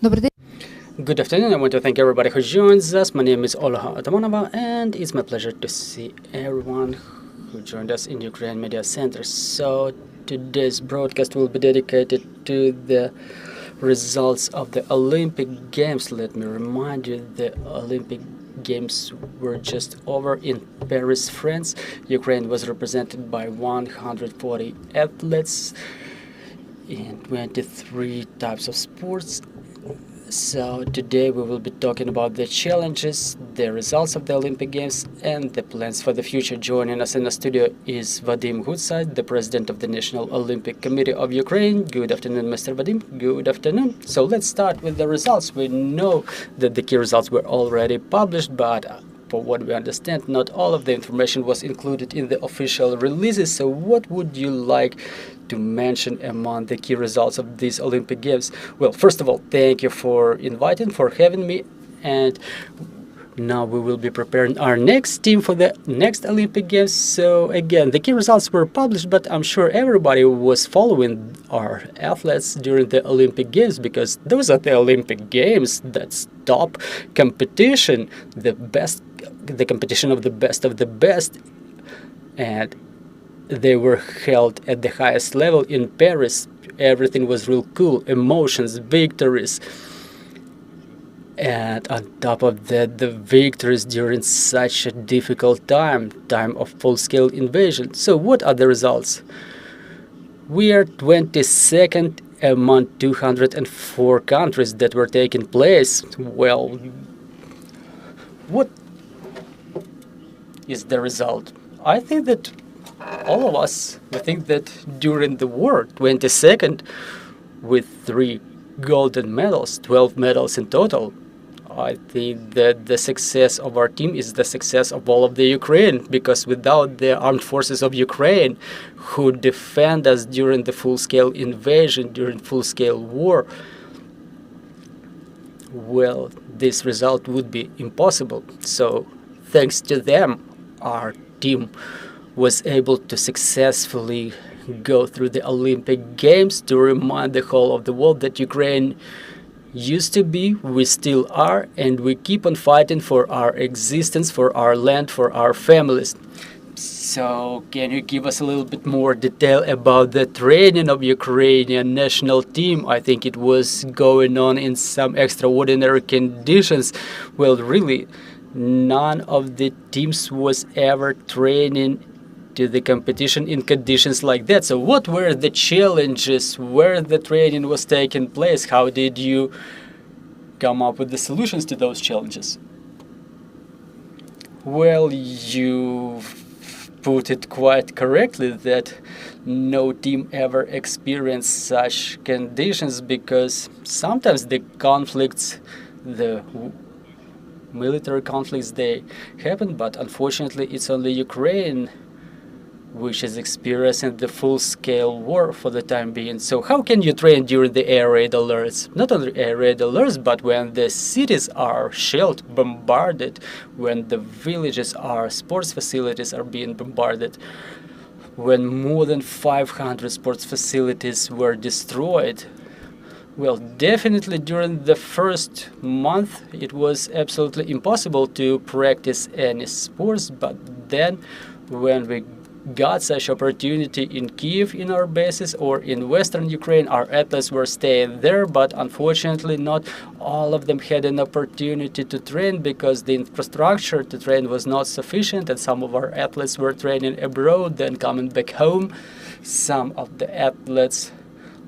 Добрий день. Good afternoon. I want to thank everybody who joins us. My name is Olha Atamanova, and it's my pleasure to see everyone who joined us in Ukraine Media Center. So today's broadcast will be dedicated to the results of the Olympic Games. Let me remind you, the Olympic Games were just over in Paris, France. Ukraine was represented by 140 athletes in 23 types of sports. So today we will be talking about the challenges, the results of the Olympic Games, and the plans for the future. Joining us in the studio is Vadym, Gutzeit, the president of the National Olympic Committee of Ukraine. Good afternoon, Mr. Vadym. Good afternoon. So let's start with the results. We know that the key results were already published, but for what we understand, not all of the information was included in the official releases. So what would you like to mention among the key results of these Olympic Games? Well, first of all, thank you for having me, and now we will be preparing our next team for the next Olympic Games. So again, the key results were published, but I'm sure everybody was following our athletes during the Olympic Games, because those are the Olympic Games. That's top competition, the competition of the best, and they were held at the highest level in Paris. Everything was real cool, emotions, victories, and on top of that, the victories during such a difficult time of full-scale invasion. So what are the results? We are 22nd among 204 countries that were taking place. Well, what is the result? I think that all of us, we think that during the war, 22nd, with 3 golden medals, 12 medals in total, I think that the success of our team is the success of all of the Ukraine, because without the armed forces of Ukraine, who defend us during the full-scale invasion, during full-scale war, well, this result would be impossible. So thanks to them, our team was able to successfully go through the Olympic Games, to remind the whole of the world that Ukraine used to be, we still are, and we keep on fighting for our existence, for our land, for our families. So can you give us a little bit more detail about the training of Ukrainian national team? I think it was going on in some extraordinary conditions. Well, really, none of the teams was ever training to the competition in conditions like that. So what were the challenges, where the training was taking place? How did you come up with the solutions to those challenges? Well, you put it quite correctly that no team ever experienced such conditions, because sometimes the conflicts, the military conflicts, they happen, but unfortunately it's only Ukraine which is experiencing the full-scale war for the time being. So how can you train during the air raid alerts? Not only air raid alerts, but when the cities are shelled, bombarded, when the villages, our sports facilities are being bombarded, when more than 500 sports facilities were destroyed. Well, definitely during the first month it was absolutely impossible to practice any sports, but then when we got such opportunity in Kyiv, in our bases, or in western Ukraine, our athletes were staying there, but unfortunately not all of them had an opportunity to train, because the infrastructure to train was not sufficient, and some of our athletes were training abroad, then coming back home. Some of the athletes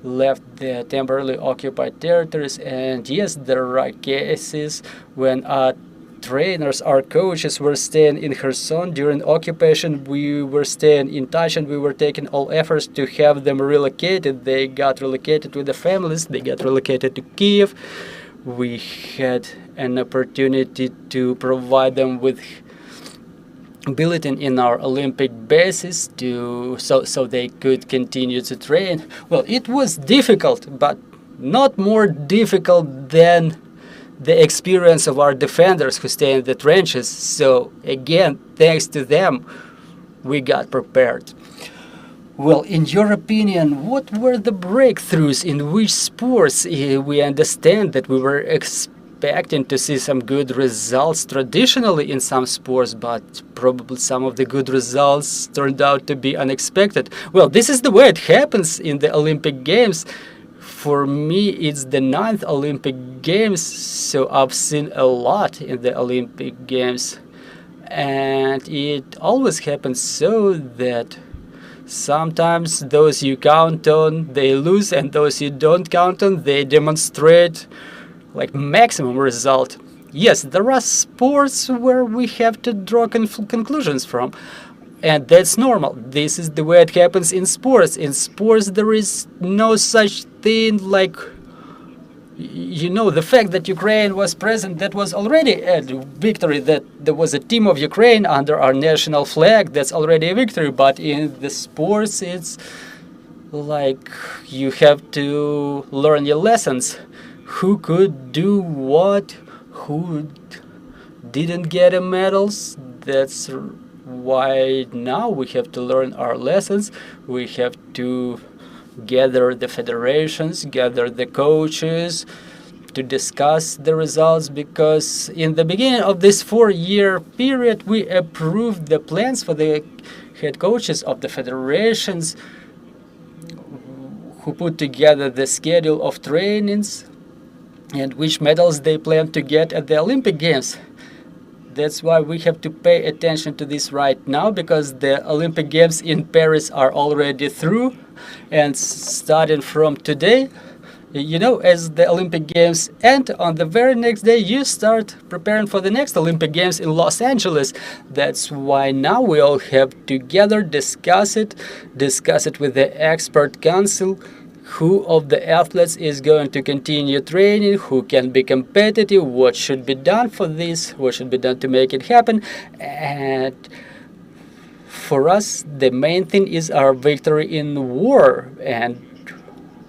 left the temporarily occupied territories, and yes, there are cases when trainers, our coaches were staying in Kherson during occupation. We were staying in touch, and we were taking all efforts to have them relocated. They got relocated with the families. They got relocated to Kyiv. We had an opportunity to provide them with billeting in our Olympic bases so they could continue to train. Well, it was difficult, but not more difficult than the experience of our defenders who stay in the trenches. So again, thanks to them, we got prepared. Well, in your opinion, what were the breakthroughs in which sports? We understand that we were expecting to see some good results traditionally in some sports, but probably some of the good results turned out to be unexpected. Well, this is the way it happens in the Olympic Games. For me, it's the ninth Olympic Games, so I've seen a lot in the Olympic Games. And it always happens so that sometimes those you count on, they lose, and those you don't count on, they demonstrate like maximum result. Yes, there are sports where we have to draw conclusions from, and that's normal. This is the way it happens in sports. In sports, there is no such thing like, the fact that Ukraine was present, that was already a victory, that there was a team of Ukraine under our national flag, that's already a victory. But in the sports, it's like you have to learn your lessons. Who could do what, who didn't get a medals. That's why now we have to learn our lessons. We have to gather the federations, gather the coaches to discuss the results, because in the beginning of this 4-year period we approved the plans for the head coaches of the federations, who put together the schedule of trainings and which medals they plan to get at the Olympic Games. That's why we have to pay attention to this right now, because the Olympic Games in Paris are already through, and starting from today, as the Olympic Games end, on the very next day you start preparing for the next Olympic Games in Los Angeles. That's why now we all have to together discuss it with the expert council. Who of the athletes is going to continue training, who can be competitive, what should be done for this, what should be done to make it happen. And for us, the main thing is our victory in war, and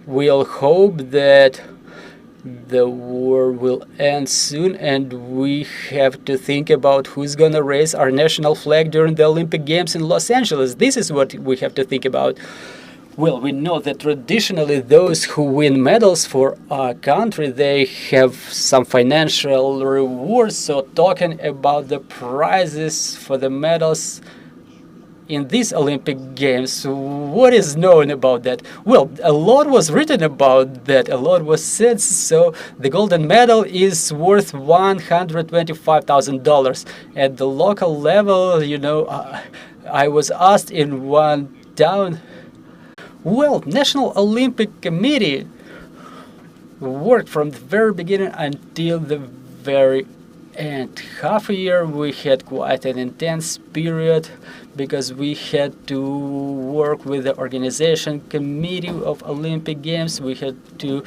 we'll hope that the war will end soon, and we have to think about who's gonna raise our national flag during the Olympic Games in Los Angeles. This is what we have to think about. Well, we know that traditionally those who win medals for our country, they have some financial rewards. So talking about the prizes for the medals in these Olympic Games, what is known about that? Well, a lot was written about that, a lot was said. So the golden medal is worth $125,000. At the local level, I was asked in one town, well, National Olympic Committee worked from the very beginning until the very end. Half a year we had quite an intense period, because we had to work with the organization committee of Olympic Games. We had to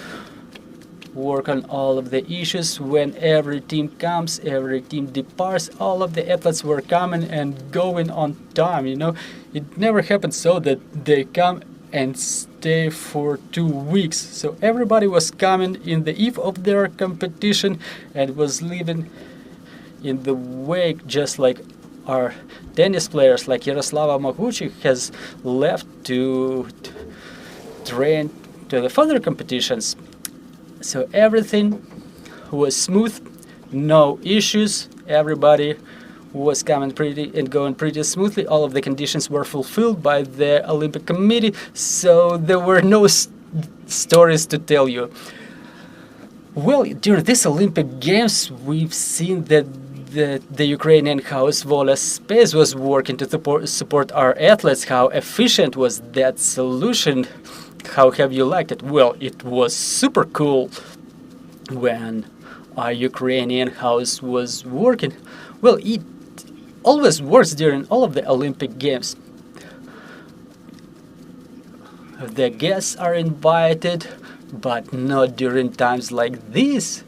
work on all of the issues. When every team comes, every team departs, all of the athletes were coming and going on time. It never happened so that they come and stay for 2 weeks. So everybody was coming in the eve of their competition and was leaving in the wake, just like our tennis players, like Yaroslava Moguchi has left to train to the further competitions. So everything was smooth, no issues, everybody was coming and going pretty smoothly. All of the conditions were fulfilled by the Olympic Committee, so there were no stories to tell you. Well, during this Olympic Games, we've seen that the Ukrainian House Vola Space was working to support our athletes. How efficient was that solution? How have you liked it? Well, it was super cool when our Ukrainian house was working. Well, it always works during all of the Olympic Games. The guests are invited, but not during times like this.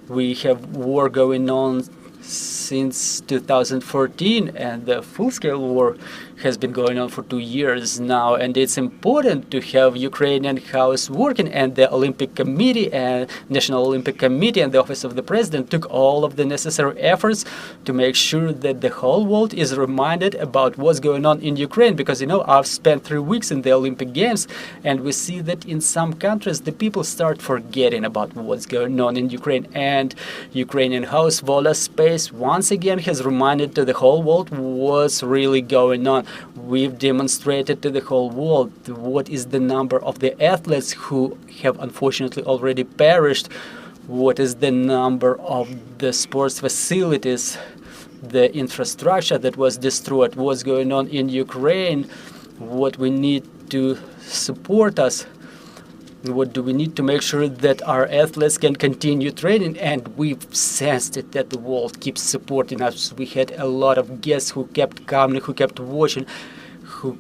We have war going on since 2014, and the full-scale war has been going on for 2 years now, and it's important to have Ukrainian House working, and the Olympic Committee and National Olympic Committee and the Office of the President took all of the necessary efforts to make sure that the whole world is reminded about what's going on in Ukraine, because I've spent 3 weeks in the Olympic Games, and we see that in some countries the people start forgetting about what's going on in Ukraine, and Ukrainian House Vola Space once again has reminded to the whole world what's really going on. We've demonstrated to the whole world what is the number of the athletes who have unfortunately already perished, what is the number of the sports facilities, the infrastructure that was destroyed, what's going on in Ukraine, what we need to support us, what do we need to make sure that our athletes can continue training. And we've sensed it that the world keeps supporting us. We had a lot of guests who kept coming, who kept watching, who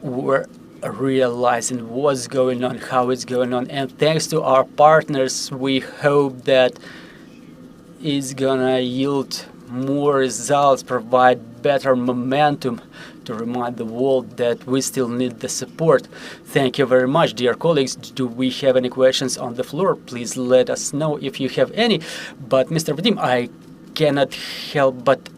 were realizing what's going on, how it's going on. And thanks to our partners, we hope that it's gonna yield more results, provide better momentum to remind the world that we still need the support. Thank you very much, dear colleagues. Do we have any questions on the floor? Please let us know if you have any. But Mr. Vadym, I cannot help but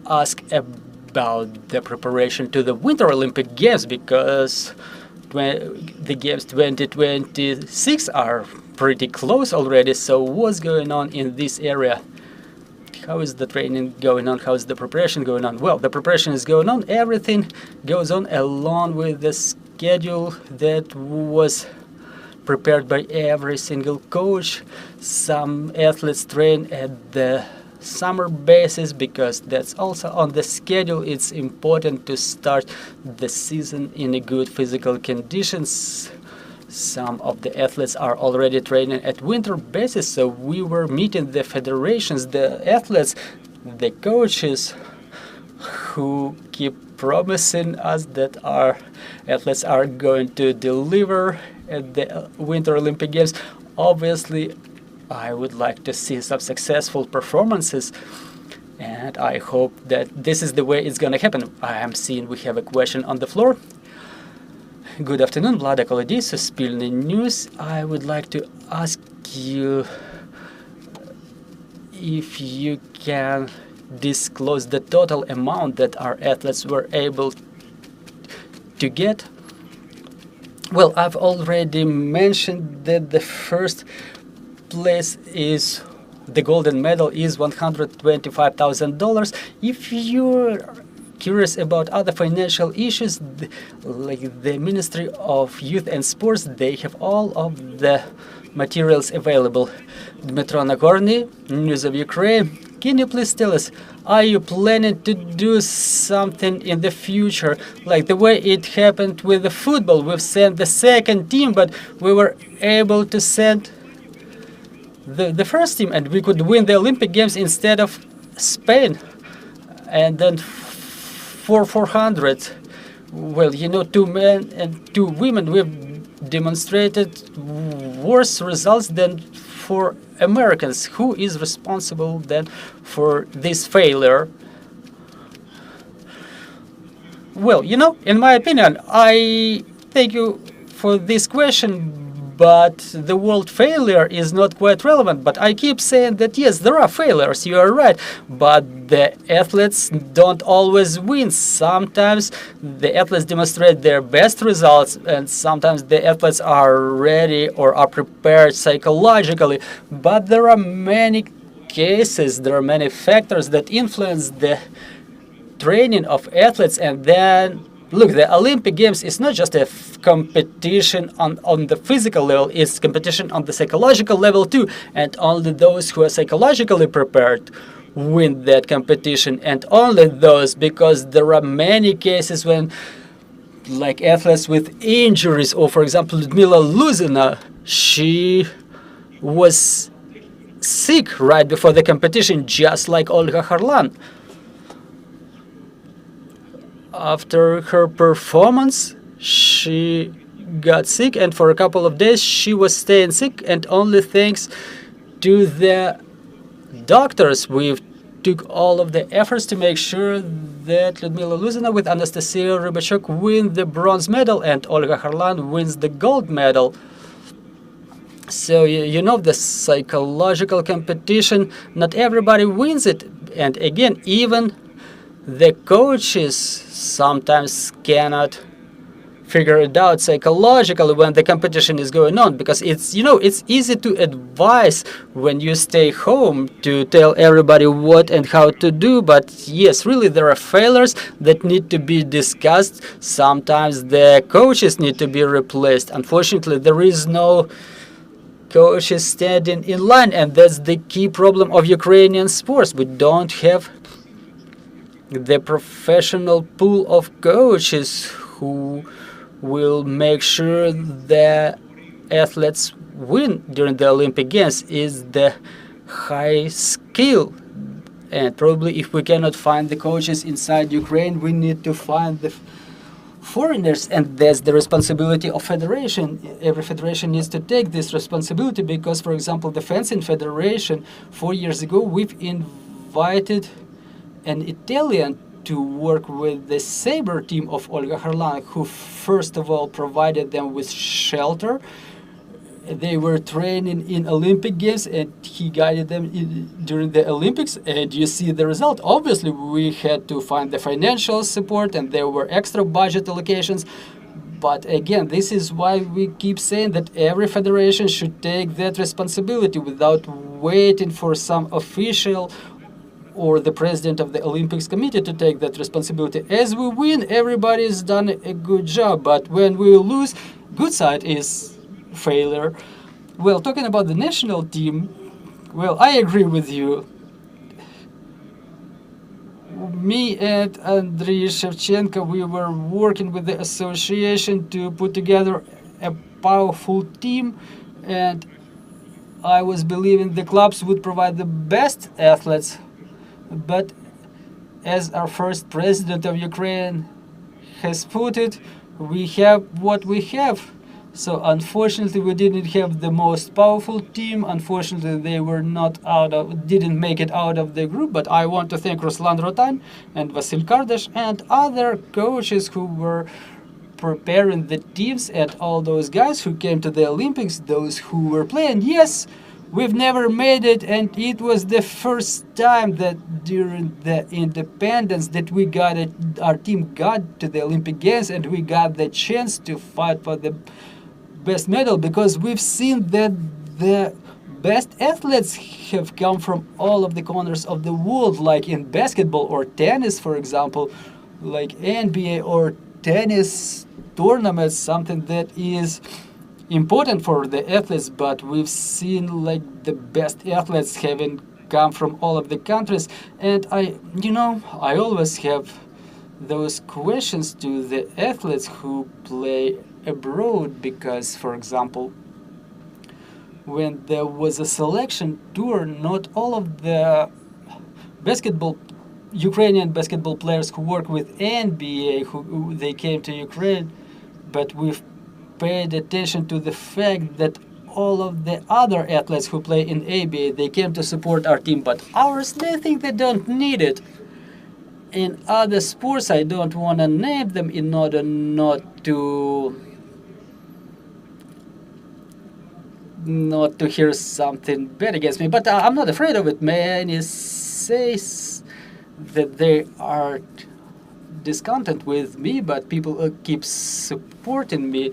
ask about the preparation to the Winter Olympic Games, because the Games 2026 are pretty close already. So what's going on in this area? How is the training going on? How is the preparation going on? Well, the preparation is going on. Everything goes on along with the schedule that was prepared by every single coach. Some athletes train at the summer basis because that's also on the schedule. It's important to start the season in a good physical conditions. Some of the athletes are already training at winter basis, so we were meeting the federations, the athletes, the coaches who keep promising us that our athletes are going to deliver at the Winter Olympic Games. Obviously, I would like to see some successful performances, and I hope that this is the way it's going to happen. I am seeing we have a question on the floor. Good afternoon, Vlada Kolodis, Suspilny News. I would like to ask you if you can disclose the total amount that our athletes were able to get. Well, I've already mentioned that the first place is the golden medal is $125,000. If you're curious about other financial issues, like the Ministry of Youth and Sports, they have all of the materials available. Dmitro Nagorny, News of Ukraine, can you please tell us, are you planning to do something in the future, like the way it happened with the football? We've sent the second team, but we were able to send the first team, and we could win the Olympic Games instead of Spain. And then for 400, well, 2 men and 2 women, we've demonstrated worse results than for Americans. Who is responsible then for this failure? Well, in my opinion, I thank you for this question, but the word failure is not quite relevant. But I keep saying that yes, there are failures, you are right, but the athletes don't always win. Sometimes the athletes demonstrate their best results, and sometimes the athletes are ready or are prepared psychologically. But there are many cases, there are many factors that influence the training of athletes. And then look, the Olympic Games is not just a competition on the physical level, it's competition on the psychological level too. And only those who are psychologically prepared win that competition, and only those, because there are many cases when, like athletes with injuries, or for example, Ludmila Luzina, she was sick right before the competition, just like Olga Harlan. After her performance, she got sick, and for a couple of days she was staying sick, and only thanks to the doctors. We've took all of the efforts to make sure that Ludmila Luzina with Anastasia Rybachuk win the bronze medal and Olga Harlan wins the gold medal. So you know, the psychological competition, not everybody wins it. And again, even the coaches sometimes cannot figure it out psychologically when the competition is going on, because it's, you know, it's easy to advise when you stay home to tell everybody what and how to do, but yes, really there are failures that need to be discussed. Sometimes the coaches need to be replaced. Unfortunately, there is no coaches standing in line, and that's the key problem of Ukrainian sports. We don't have the professional pool of coaches who will make sure the athletes win during the Olympic Games. Is the high skill, and probably if we cannot find the coaches inside Ukraine, we need to find the foreigners, and that's the responsibility of federation. Every federation needs to take this responsibility, because, for example, the fencing federation 4 years ago, we've invited an Italian to work with the saber team of Olga Harlan, who first of all provided them with shelter. They were training in Olympic Games, and he guided them during the Olympics, and you see the result. Obviously, we had to find the financial support, and there were extra budget allocations. But again, this is why we keep saying that every federation should take that responsibility without waiting for some official or the president of the Olympics Committee to take that responsibility. As we win, everybody's done a good job, but when we lose, Gutzeit is failure. Well, talking about the national team, well, I agree with you. Me and Andriy Shevchenko, we were working with the association to put together a powerful team, and I was believing the clubs would provide the best athletes. But as our first president of Ukraine has put it, we have what we have. So unfortunately, we didn't have the most powerful team. Unfortunately, they were didn't make it out of the group. But I want to thank Ruslan Rotan and Vasil Kardash and other coaches who were preparing the teams, and all those guys who came to the Olympics, those who were playing. Yes, we've never made it, and it was the first time that during the independence that our team got to the Olympic Games, and we got the chance to fight for the best medal, because we've seen that the best athletes have come from all of the corners of the world, like in basketball or tennis, for example, like NBA or tennis tournaments, something that is important for the athletes. But we've seen like the best athletes having come from all of the countries, and I always have those questions to the athletes who play abroad, because, for example, when there was a selection tour, not all of the Ukrainian basketball players who work with NBA, who they came to Ukraine, but we've paid attention to the fact that all of the other athletes who play in ABA, they came to support our team, but ours, they think they don't need it. In other sports, I don't want to name them in order not to hear something bad against me, but I'm not afraid of it. Many say that they are discontent with me, but people keep supporting me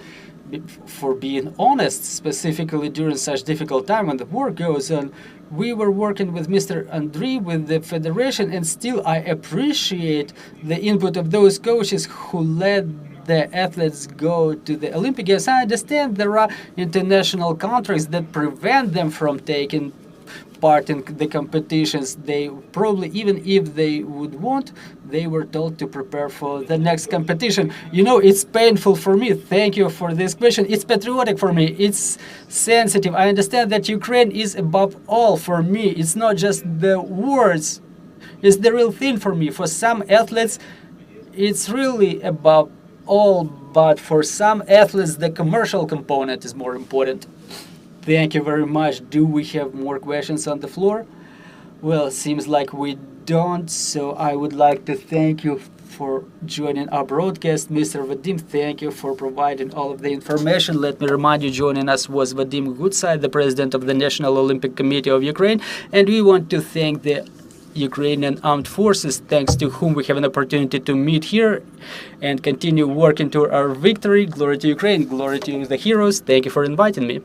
for being honest, specifically during such difficult time when the war goes on. We were working with Mr. Andriy, with the federation, and still I appreciate the input of those coaches who let the athletes go to the Olympic Games. I understand there are international contracts that prevent them from taking part in the competitions. They probably, even if they would want, they were told to prepare for the next competition. It's painful for me. Thank you for this question. It's patriotic for me. It's sensitive. I understand that Ukraine is above all for me. It's not just the words. It's the real thing for me. For some athletes, it's really above all, but for some athletes, the commercial component is more important. Thank you very much. Do we have more questions on the floor? Well, seems like we don't, so I would like to thank you for joining our broadcast. Mr. Vadym, thank you for providing all of the information. Let me remind you, joining us was Vadym Gutzeit, the president of the National Olympic Committee of Ukraine, and we want to thank the Ukrainian armed forces, thanks to whom we have an opportunity to meet here and continue working toward our victory. Glory to Ukraine, glory to the heroes. Thank you for inviting me.